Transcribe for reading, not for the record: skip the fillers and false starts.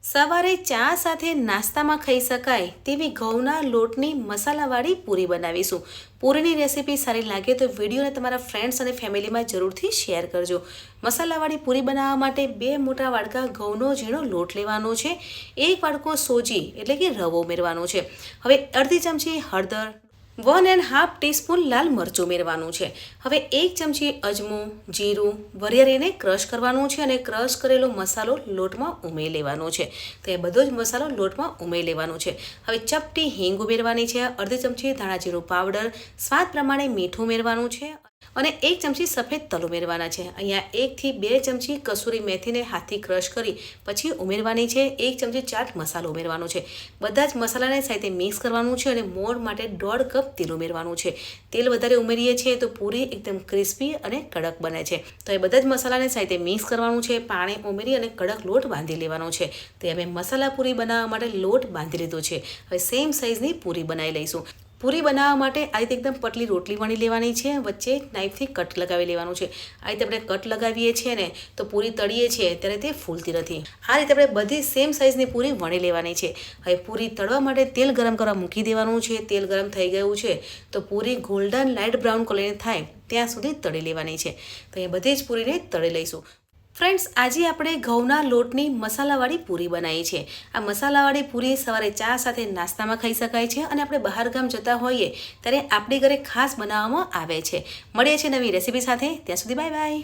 સવારે ચા સાથે નાસ્તામાં ખાઈ શકાય તેવી ઘઉંના લોટની મસાલાવાળી પૂરી બનાવીશું. પૂરીની રેસીપી સારી લાગે તો વિડીયોને તમારા ફ્રેન્ડ્સ અને ફેમિલીમાં જરૂરથી શેર કરજો. મસાલાવાળી પૂરી બનાવવા માટે 2 મોટા વાડકા ઘઉંનો ઝીણો લોટ લેવાનો છે. 1 વાડકો સોજી એટલે કે રવો ઉમેરવાનો છે. હવે અડધી ચમચી હળદર, 1.5 ટીસ્પૂન લાલ મરચું ઉમેરવાનું છે. હવે 1 ચમચી અજમો, જીરું, વરિયાળીને ક્રશ કરવાનું છે અને ક્રશ કરેલો મસાલો લોટમાં ઉમેરી લેવાનો છે. તો એ બધો જ મસાલો લોટમાં ઉમેરી લેવાનો છે. હવે ચપટી હિંગ ઉમેરવાની છે, અડધી ચમચી ધાણા જીરું પાવડર, સ્વાદ પ્રમાણે મીઠું ઉમેરવાનું છે અને 1 ચમચી સફેદ તલ ઉમેરવાના છે. અહીંયા 1 થી 2 ચમચી કસૂરી મેથીને હાથથી ક્રશ કરી પછી ઉમેરવાની છે. 1 ચમચી ચાટ મસાલો ઉમેરવાનો છે. બધા જ મસાલાને સાથે મિક્સ કરવાનું છે અને મોણ માટે 1.5 કપ તેલ ઉમેરવાનું છે. તેલ વધારે ઉમેરીએ છીએ તો પૂરી એકદમ ક્રિસ્પી અને કડક બને છે. તો એ બધા જ મસાલાને સાથે મિક્સ કરવાનું છે. પાણી ઉમેરી અને કડક લોટ બાંધી લેવાનો છે. તો અમે મસાલા પૂરી બનાવવા માટે લોટ બાંધી લીધો છે. હવે સેમ સાઇઝની પૂરી બનાવી લઈશું. પૂરી બનાવવા માટે આ રીતે એકદમ પતલી રોટલી વણી લેવાની છે. વચ્ચે નાઈફથી કટ લગાવી લેવાનું છે. આ રીતે આપણે કટ લગાવીએ છીએ ને તો પૂરી તળીએ છીએ ત્યારે તે ફૂલતી નથી. આ રીતે આપણે બધી સેમ સાઇઝની પૂરી વણી લેવાની છે. હવે પૂરી તળવા માટે તેલ ગરમ કરવા મૂકી દેવાનું છે. તેલ ગરમ થઈ ગયું છે તો પૂરી ગોલ્ડન લાઇટ બ્રાઉન કલરની થાય ત્યાં સુધી તળી લેવાની છે. તો એ બધી જ પૂરીને તળી લઈશું. ફ્રેન્ડ્સ, આજે આપણે ઘઉંના લોટની મસાલાવાળી પૂરી બનાવી છે. આ મસાલાવાળી પૂરી સવારે ચા સાથે નાસ્તામાં ખાઈ શકાય છે અને આપણે બહાર ગામ જતા હોઈએ ત્યારે આપણી ઘરે ખાસ બનાવવામાં આવે છે. મળીએ છીએ નવી રેસીપી સાથે. ત્યાં સુધી બાય બાય.